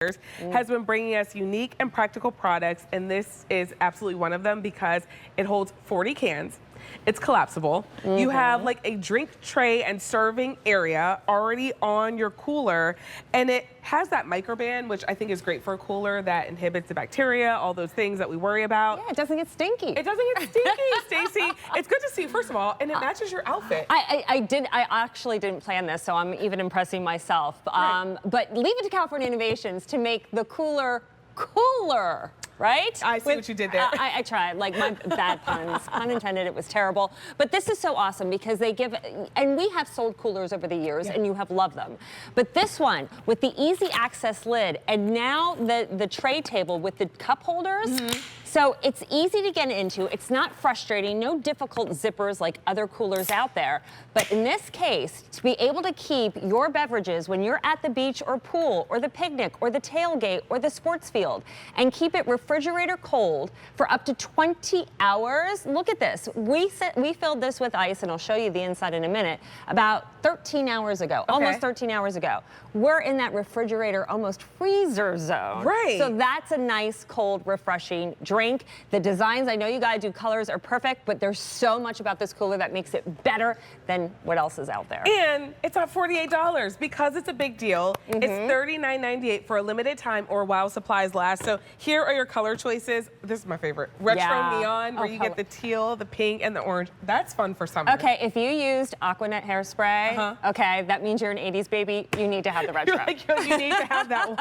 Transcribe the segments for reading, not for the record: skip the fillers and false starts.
has been bringing us unique and practical products, and this is absolutely one of them because it holds 40 cans. It's collapsible. You have like a drink tray and serving area already on your cooler, and it has that microban, which I think is great for a cooler that inhibits the bacteria, all those things that we worry about. Yeah, it doesn't get stinky. It doesn't get stinky, Stacey. It's good to see, first of all, and it matches your outfit. I actually didn't plan this, so I'm even impressing myself. Right. But leave it to California Innovations to make the cooler cooler. Right? I see what you did there. I tried, like my bad puns, pun intended, it was terrible. But this is so awesome because they give, and we have sold coolers over the years and you have loved them. But this one, with the easy access lid and now the tray table with the cup holders, so it's easy to get into, it's not frustrating, no difficult zippers like other coolers out there. But in this case, to be able to keep your beverages when you're at the beach or pool or the picnic or the tailgate or the sports field and keep it refrigerator cold for up to 20 hours. Look at this. We filled this with ice, and I'll show you the inside in a minute, about 13 hours ago, almost 13 hours ago. We're in that refrigerator, almost freezer zone. Right. So that's a nice, cold, refreshing drink. The designs, I know you gotta do colors, are perfect, but there's so much about this cooler that makes it better than what else is out there. And it's at $48 because it's a big deal. It's $39.98 for a limited time or while supplies last. So here are your color choices. This is my favorite. Retro neon, where you get the teal, the pink, and the orange. That's fun for summer. Okay, if you used Aquanet hairspray, okay, that means you're an 80s baby. You need to have the retro. You need to have that one.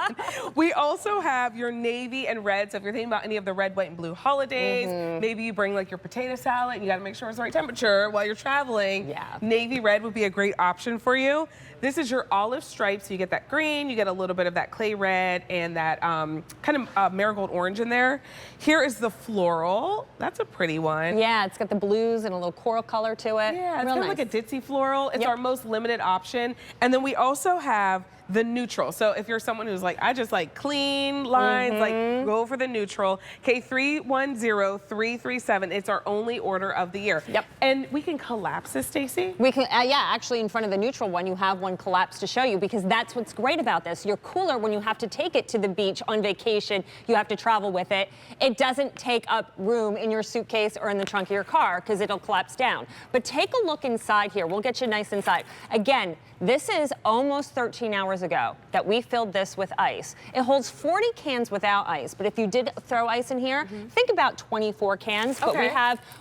We also have your navy and red. So if you're thinking about any of the red, white, and blue holidays, maybe you bring like your potato salad and you gotta make sure it's the right temperature while you're traveling. Navy red would be a great option for you. This is your olive stripe, so you get that green, you get a little bit of that clay red and that kind of marigold orange in there. Here is the floral. That's a pretty one. Yeah, it's got the blues and a little coral color to it. Yeah, it's real kind of nice. like a ditzy floral. It's our most limited option. And then we also have the neutral. So if you're someone who's like, I just like clean lines, like go for the neutral. K310337. It's our only order of the year. And we can collapse this, Stacey? We can, yeah, actually in front of the neutral one, you have one collapse to show you, because that's what's great about this. Your cooler, when you have to take it to the beach on vacation, you have to travel with it. It doesn't take up room in your suitcase or in the trunk of your car because it'll collapse down. But take a look inside here. We'll get you nice inside. Again, this is almost 13 hours ago that we filled this with ice. It holds 40 cans without ice, but if you did throw ice in here, think about 24 cans. But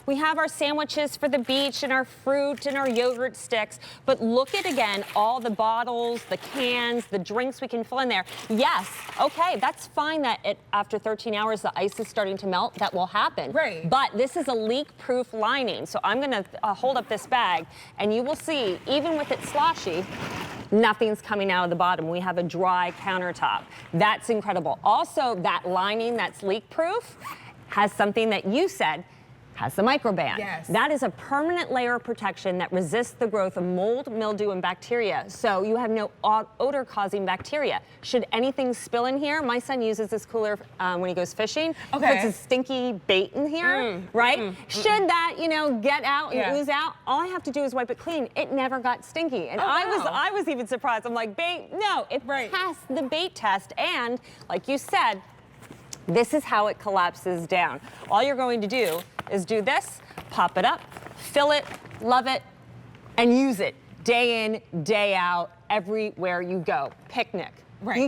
we have our sandwiches for the beach and our fruit and our yogurt sticks. But look at, again, all the bottles, the cans, the drinks we can fill in there. Yes, okay, that's fine that after 13 hours the ice is starting to melt. That will happen. Right. But this is a leak-proof lining. So I'm gonna hold up this bag and you will see, even with it sloshy, nothing's coming out of the bottom. We have a dry countertop. That's incredible. Also, that lining that's leak-proof has something that you said has the microban. Yes. That is a permanent layer of protection that resists the growth of mold, mildew, and bacteria. So you have no odor-causing bacteria. Should anything spill in here, my son uses this cooler when he goes fishing. Puts a stinky bait in here, right? Should that, you know, get out and ooze out, all I have to do is wipe it clean. It never got stinky. And I was even surprised. I'm like, bait? No, it passed the bait test. And like you said, this is how it collapses down. All you're going to do is do this, pop it up, fill it, love it, and use it day in, day out, everywhere you go. Picnic.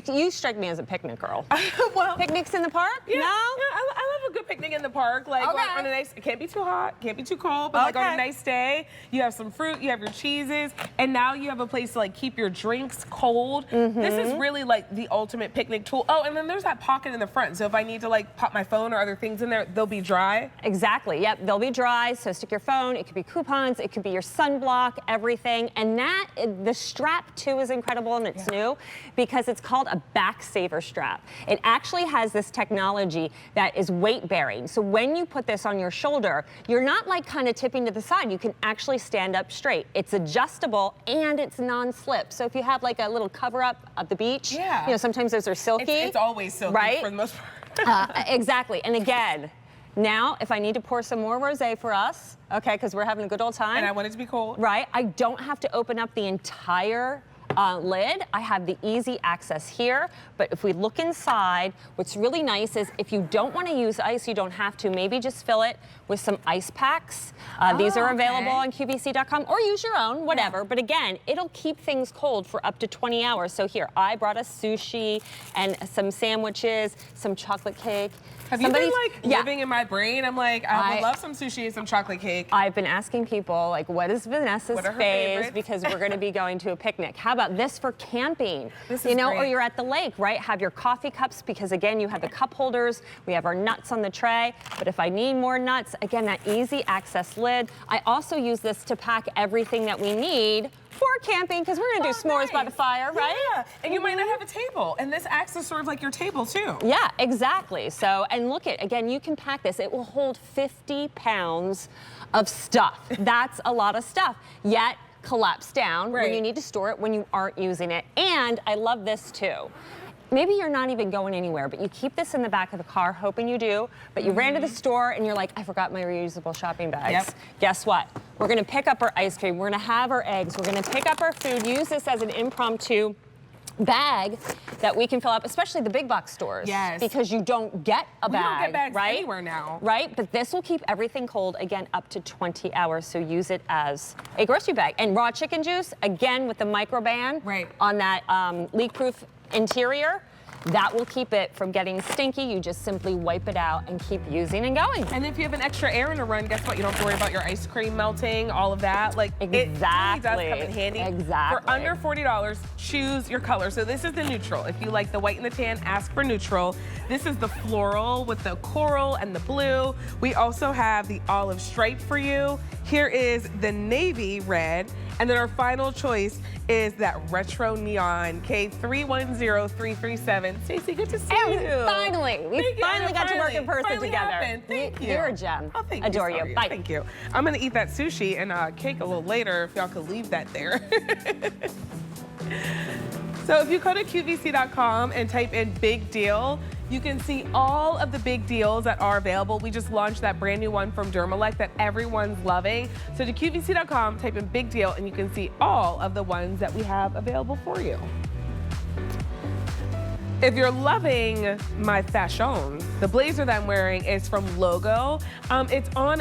You strike me as a picnic girl. Well, picnics in the park? Yeah, no? I love a good picnic in the park. Like on a nice, it can't be too hot, can't be too cold, but like on a nice day, you have some fruit, you have your cheeses, and now you have a place to like keep your drinks cold. This is really like the ultimate picnic tool. Oh, and then there's that pocket in the front. So if I need to like pop my phone or other things in there, they'll be dry. Exactly, yep, they'll be dry. So stick your phone, it could be coupons, it could be your sunblock, everything. And the strap too is incredible, and it's new because it's called a back saver strap. It actually has this technology that is weight bearing. So when you put this on your shoulder, you're not like kind of tipping to the side. You can actually stand up straight. It's adjustable and it's non-slip. So if you have like a little cover up at the beach, you know, sometimes those are silky. It's always silky for the most part. Exactly. And again, now if I need to pour some more rosé for us, okay, because we're having a good old time. And I want it to be cold. Right. I don't have to open up the entire lid. I have the easy access here, but if we look inside, what's really nice is if you don't want to use ice, you don't have to. Maybe just fill it with some ice packs. These are available on QVC.com, or use your own, whatever. But again, it'll keep things cold for up to 20 hours. So here, I brought us sushi and some sandwiches, some chocolate cake. Have you been like living in my brain? I'm like, I would love some sushi and some chocolate cake. I've been asking people, like, what is Vanessa's fave? Because we're going to be going to a picnic. How about this for camping? This you is know, great. or you're at the lake, right? Have your coffee cups, because again, you have the cup holders. We have our nuts on the tray. But if I need more nuts, again, that easy access lid. I also use this to pack everything that we need for camping, because we're going to do s'mores by the fire, right? Yeah, and you might not have a table, and this acts as sort of like your table too. Yeah, exactly. So, and look at, again, you can pack this. It will hold 50 pounds of stuff. That's a lot of stuff. Yet, collapse down when you need to store it when you aren't using it. And I love this too. Maybe you're not even going anywhere, but you keep this in the back of the car, hoping you do, but you ran to the store and you're like, I forgot my reusable shopping bags. Yep. Guess what? We're gonna pick up our ice cream, we're gonna have our eggs, we're gonna pick up our food, use this as an impromptu bag that we can fill up, especially the big box stores. Yes. Because you don't get a bag, We don't get bags right? anywhere now. Right, but this will keep everything cold, again, up to 20 hours, so use it as a grocery bag. And raw chicken juice, again, with the microban on that leak-proof interior, that will keep it from getting stinky. You just simply wipe it out and keep using and going. And if you have an extra errand to run, guess what? You don't have to worry about your ice cream melting, all of that. Like, it really does come in handy. Exactly. For under $40, choose your color. So this is the neutral. If you like the white and the tan, ask for neutral. This is the floral with the coral and the blue. We also have the olive stripe for you. Here is the navy red. And then our final choice is that retro neon K310337. Stacey, good to see you. Finally, we finally got to work in person together. Happened. Thank you. You're a gem. Oh, thank Adore you. you. Bye. Thank you. I'm gonna eat that sushi and cake a little later if y'all could leave that there. So if you go to QVC.com and type in big deal, you can see all of the big deals that are available. We just launched that brand new one from Therma-Flect that everyone's loving. So to QVC.com, type in big deal, and you can see all of the ones that we have available for you. If you're loving my fashion, the blazer that I'm wearing is from Logo. It's on a